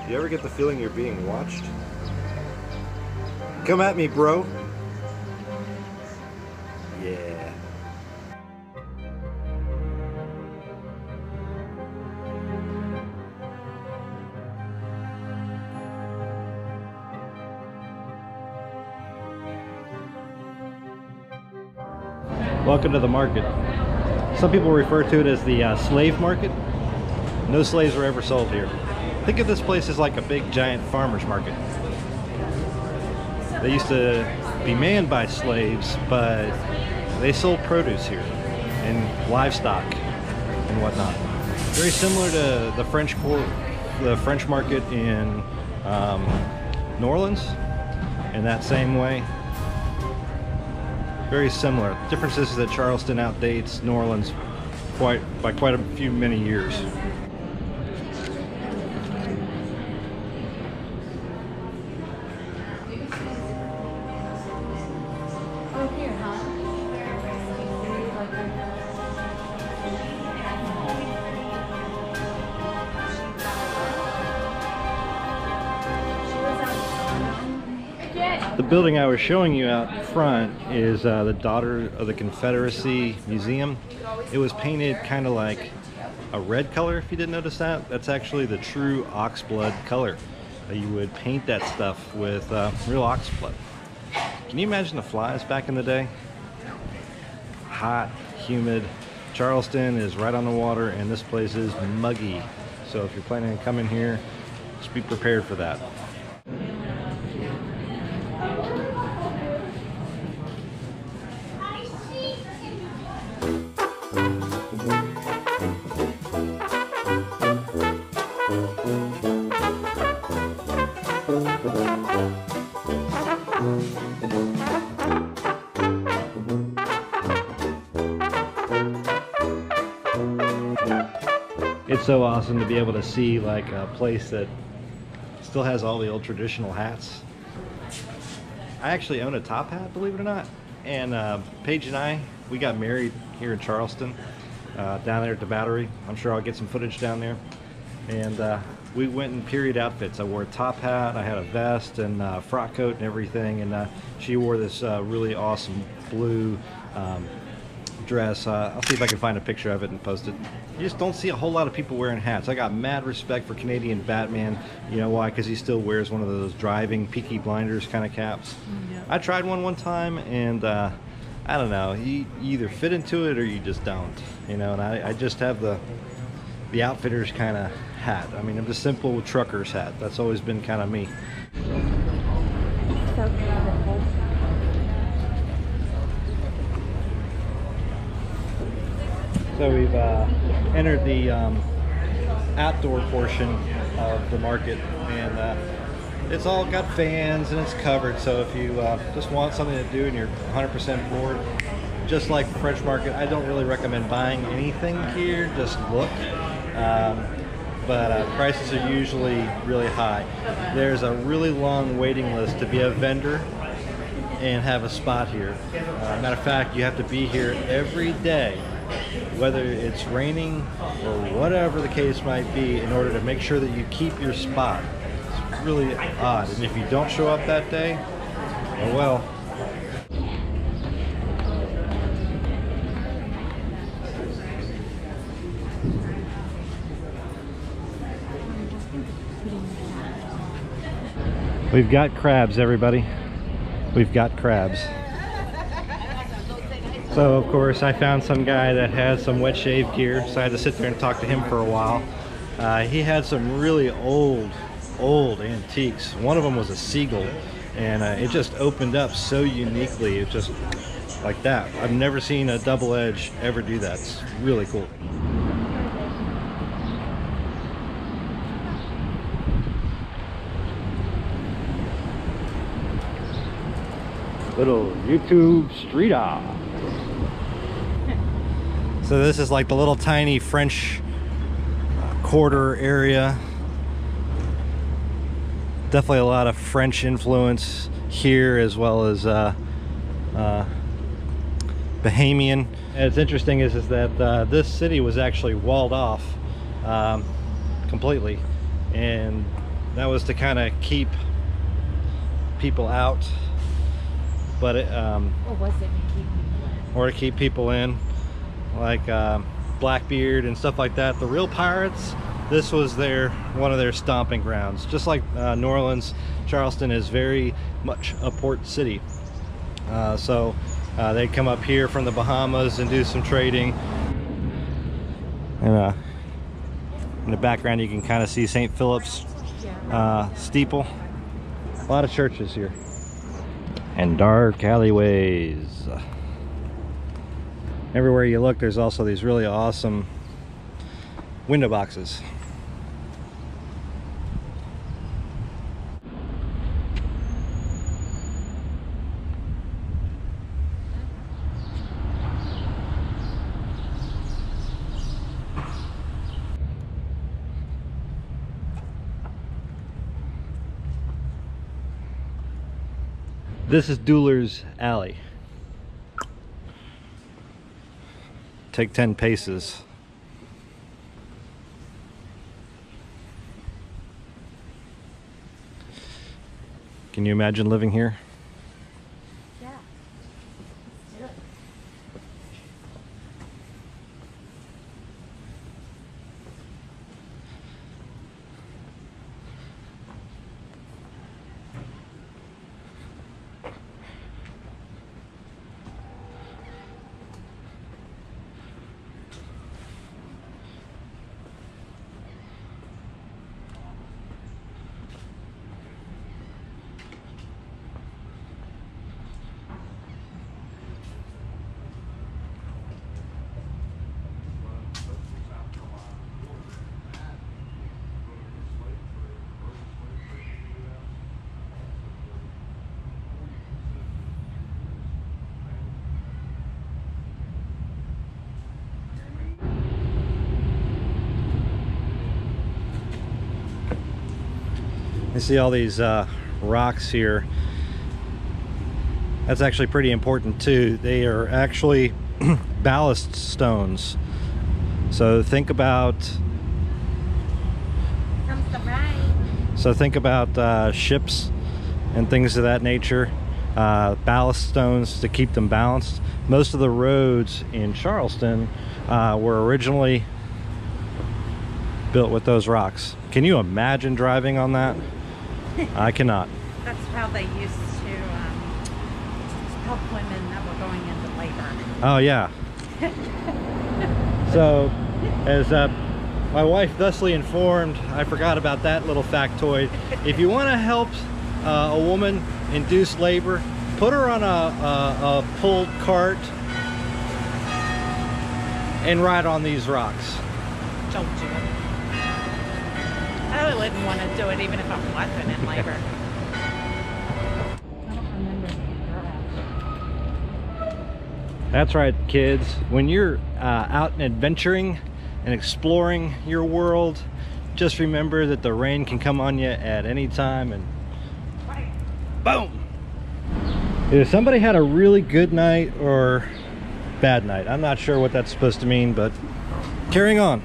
You ever get the feeling you're being watched? Come at me, bro. Yeah. Welcome to the market. Some people refer to it as the slave market. No slaves were ever sold here. Think of this place as like a big giant farmer's market. They used to be manned by slaves, but they sold produce here and livestock and whatnot. Very similar to the French market in New Orleans in that same way. Very similar. The difference is that Charleston outdates New Orleans by quite a few many years. The building I was showing you out front is the Daughter of the Confederacy Museum. It was painted kind of like a red color, if you didn't notice that. That's actually the true ox blood color. You would paint that stuff with real ox blood. Can you imagine the flies back in the day? Hot, humid. Charleston is right on the water and this place is muggy. So if you're planning on coming here, just be prepared for that. It's so awesome to be able to see like a place that still has all the old traditional hats. I actually own a top hat, believe it or not. And Paige and I, we got married here in Charleston, down there at the Battery. I'm sure I'll get some footage down there. And we went in period outfits. I wore a top hat, I had a vest and frock coat and everything. And she wore this really awesome blue dress. I'll see if I can find a picture of it and post it. You just don't see a whole lot of people wearing hats. I got mad respect for Canadian Batman. You know why? Because he still wears one of those driving Peaky Blinders kind of caps. Yeah. I tried one time and I don't know, you either fit into it or you just don't, you know. And I just have the outfitter's kind of hat. I mean, I'm the simple trucker's hat. That's always been kind of me. So beautiful. So we've entered the outdoor portion of the market, and it's all got fans and it's covered. So if you just want something to do and you're 100% bored, just like the French market, I don't really recommend buying anything here. Just look. But prices are usually really high. There's a really long waiting list to be a vendor and have a spot here. Matter of fact, you have to be here every day, whether it's raining or whatever the case might be, in order to make sure that you keep your spot. It's really odd. And if you don't show up that day, oh well. We've got crabs, everybody. We've got crabs. So of course I found some guy that had some wet shave gear, so I had to sit there and talk to him for a while. He had some really old antiques. One of them was a seagull, and it just opened up so uniquely. It's just like that. I've never seen a double edge ever do that. It's really cool. Little YouTube street art. So this is like the little tiny French Quarter area. Definitely a lot of French influence here, as well as Bahamian. And it's interesting is that this city was actually walled off completely, and That was to kind of keep people out, but it, or was it to keep people in? Or to keep people in, like Blackbeard and stuff like that. The real pirates, this was one of their stomping grounds. Just like New Orleans, Charleston is very much a port city. So they'd come up here from the Bahamas and do some trading. And in the background you can kind of see St. Philip's steeple. A lot of churches here. And dark alleyways. Everywhere you look, there's also these really awesome window boxes. This is Dueler's Alley. Take 10 paces. Can you imagine living here? Yeah. Let's do it. You see all these rocks here. That's actually pretty important too. They are actually ballast stones. So think about ships and things of that nature. Ballast stones to keep them balanced. Most of the roads in Charleston were originally built with those rocks. Can you imagine driving on that? I cannot. That's how they used to help women that were going into labor. Oh yeah. So, as my wife thusly informed, I forgot about that little factoid. If you want to help a woman induce labor, put her on a pulled cart and ride on these rocks. Don't do it. I wouldn't want to do it even if I wasn't in labor. I don't remember. That's right, kids. When you're out and adventuring and exploring your world, just remember that the rain can come on you at any time and boom! Either somebody had a really good night or bad night. I'm not sure what that's supposed to mean, but carrying on.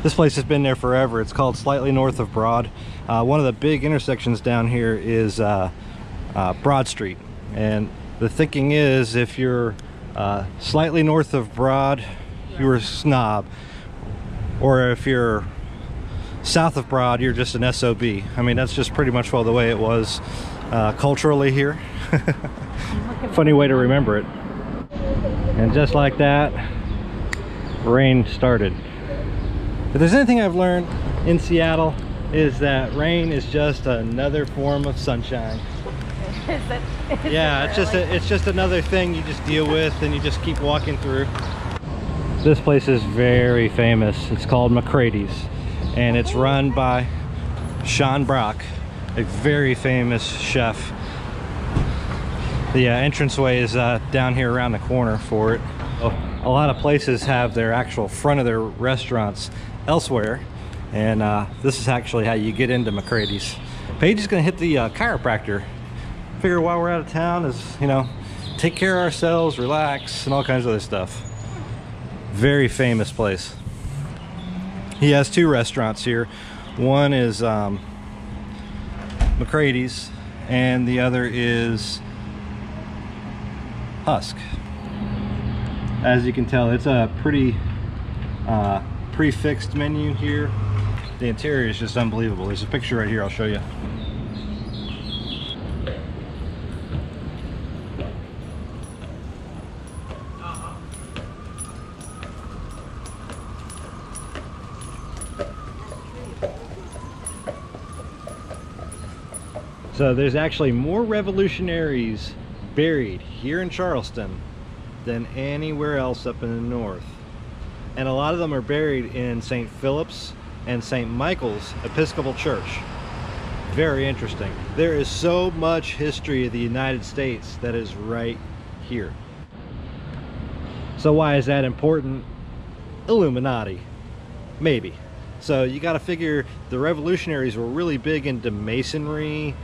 This place has been there forever. It's called Slightly North of Broad. One of the big intersections down here is Broad Street. And the thinking is if you're slightly north of Broad, you're a snob. Or if you're south of Broad, you're just an SOB. I mean, that's just pretty much the way it was culturally here. Funny way to remember it. And just like that, rain started. If there's anything I've learned in Seattle, is that rain is just another form of sunshine. Yeah, it's just another thing you just deal with and you just keep walking through. This place is very famous. It's called McCrady's, and it's run by Sean Brock, a very famous chef. The entranceway is down here around the corner for it. A lot of places have their actual front of their restaurants elsewhere, and this is actually how you get into McCrady's. Paige is going to hit the chiropractor. Figure while we're out of town is, you know, take care of ourselves, relax, and all kinds of other stuff. Very famous place. He has two restaurants here. One is McCrady's, and the other is Husk. As you can tell, it's a pretty prefixed menu here. The interior is just unbelievable. There's a picture right here, I'll show you. So there's actually more revolutionaries buried here in Charleston than anywhere else up in the north. And a lot of them are buried in St. Philip's and St. Michael's Episcopal Church. Very interesting. There is so much history of the United States that is right here. So why is that important? Illuminati. Maybe. So you got to figure the revolutionaries were really big into Masonry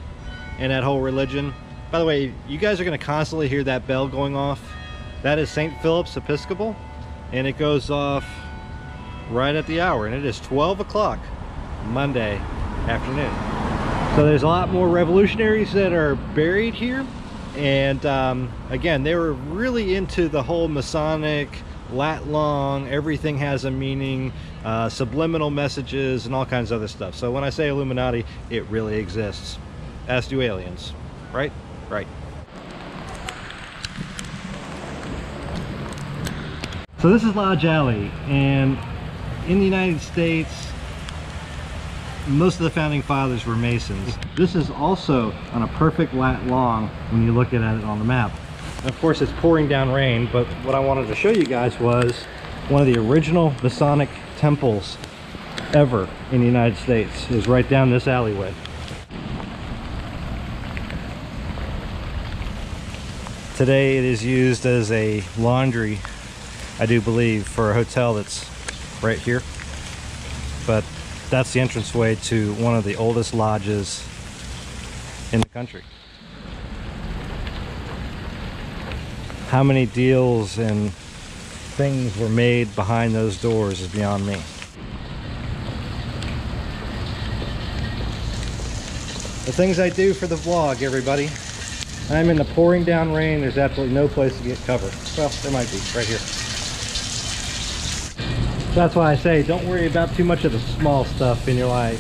and that whole religion. By the way, you guys are going to constantly hear that bell going off. That is St. Philip's Episcopal, and it goes off right at the hour, and it is 12 o'clock Monday afternoon. So there's a lot more revolutionaries that are buried here, and again, they were really into the whole Masonic, lat long, everything has a meaning, subliminal messages, and all kinds of other stuff. So when I say Illuminati, it really exists, as do aliens, right? Right. So this is Lodge Alley, and in the United States, most of the founding fathers were Masons. This is also on a perfect lat long when you look at it on the map. And of course, it's pouring down rain, but what I wanted to show you guys was one of the original Masonic temples ever in the United States is right down this alleyway. Today it is used as a laundry, I do believe, for a hotel that's right here. But that's the entranceway to one of the oldest lodges in the country. How many deals and things were made behind those doors is beyond me. The things I do for the vlog, everybody. I'm in the pouring down rain. There's absolutely no place to get cover. Well, there might be, right here. So that's why I say don't worry about too much of the small stuff in your life.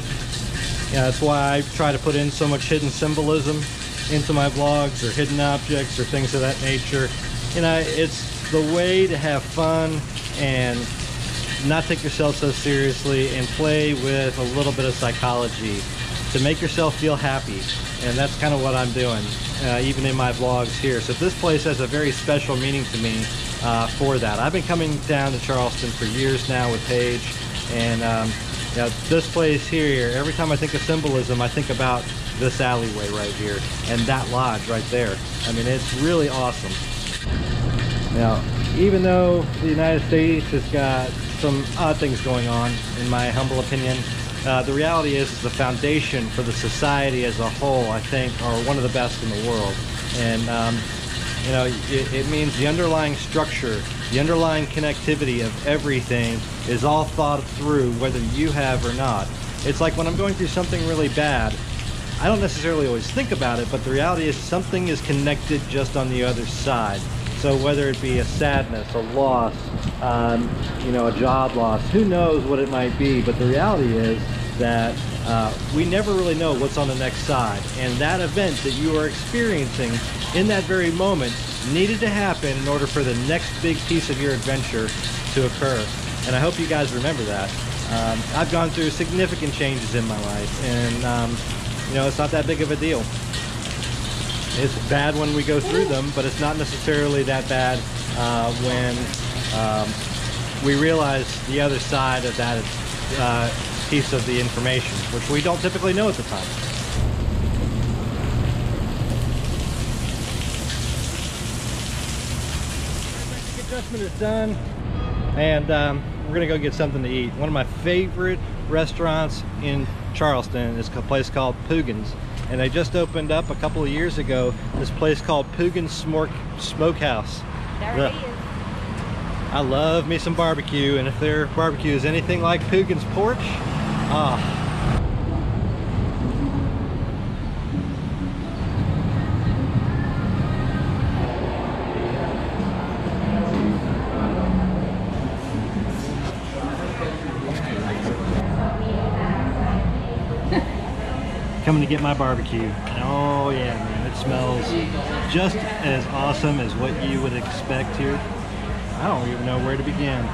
Yeah, that's why I try to put in so much hidden symbolism into my vlogs, or hidden objects, or things of that nature. You know, it's the way to have fun and not take yourself so seriously and play with a little bit of psychology to make yourself feel happy. And that's kind of what I'm doing, even in my vlogs here. So this place has a very special meaning to me for that. I've been coming down to Charleston for years now with Paige, and you know, this place here, every time I think of symbolism, I think about this alleyway right here and that lodge right there. I mean, it's really awesome. Now, even though the United States has got some odd things going on, in my humble opinion, the reality is the foundation for the society as a whole, I think, are one of the best in the world. And you know, it means the underlying structure, the underlying connectivity of everything is all thought through, whether you have or not. It's like when I'm going through something really bad, I don't necessarily always think about it, but the reality is something is connected just on the other side. So whether it be a sadness, a loss, you know, a job loss, who knows what it might be, but the reality is that we never really know what's on the next side. And that event that you are experiencing in that very moment needed to happen in order for the next big piece of your adventure to occur. And I hope you guys remember that. I've gone through significant changes in my life, and you know, it's not that big of a deal. It's bad when we go through them, but it's not necessarily that bad when we realize the other side of that piece of the information, which we don't typically know at the time. Adjustment is done, and we're gonna go get something to eat. One of my favorite restaurants in Charleston is a place called Poogan's, and they just opened up a couple of years ago this place called Poogan Smokehouse. There it is. I love me some barbecue, and if their barbecue is anything like Poogan's porch, ah. Coming to get my barbecue. And oh yeah, man, it smells just as awesome as what you would expect here. I don't even know where to begin.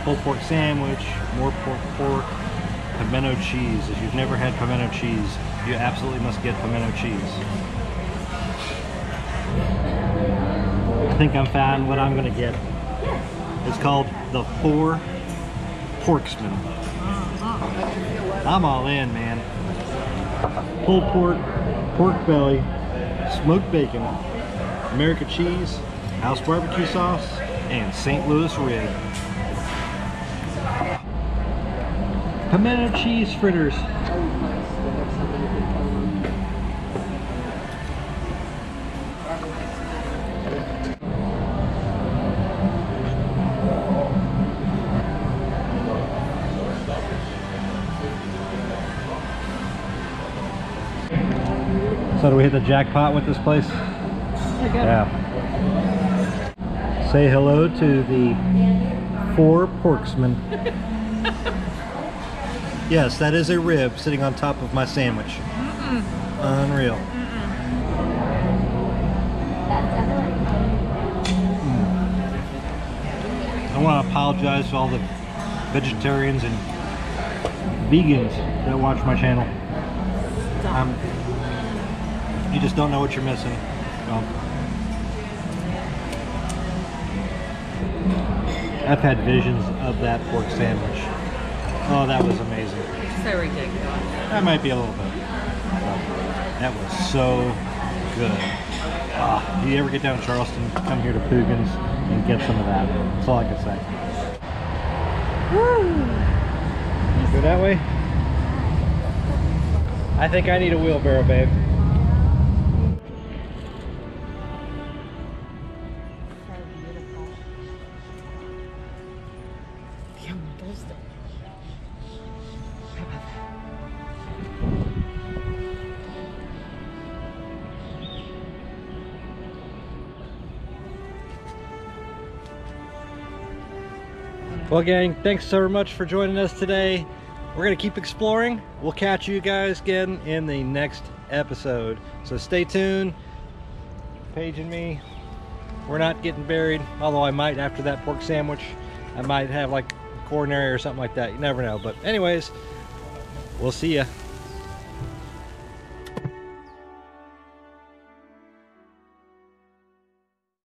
Pulled pork sandwich, more pork, pimento cheese. If you've never had pimento cheese, you absolutely must get pimento cheese. I think I'm found what I'm gonna get. It's called the Four Porksmen. I'm all in, man. Pulled pork, pork belly, smoked bacon, American cheese, house barbecue sauce, and St. Louis rib. Pimento cheese fritters. So do we hit the jackpot with this place? Yeah. Say hello to the Four Porksmen. Yes, that is a rib sitting on top of my sandwich. Unreal. I want to apologize to all the vegetarians and vegans that watch my channel. You just don't know what you're missing. I've had visions of that pork sandwich. Oh, that was amazing. So ridiculous. That might be a little bit. That was so good. If you ever get down to Charleston, come here to Poogan's and get some of that. That's all I can say. Woo. Go that way? I think I need a wheelbarrow, babe. Well, gang, thanks so much for joining us today. We're gonna keep exploring. We'll catch you guys again in the next episode. So stay tuned. Paige and me, we're not getting buried, although I might after that pork sandwich. I might have like coronary or something like that. You never know. But anyways, we'll see ya.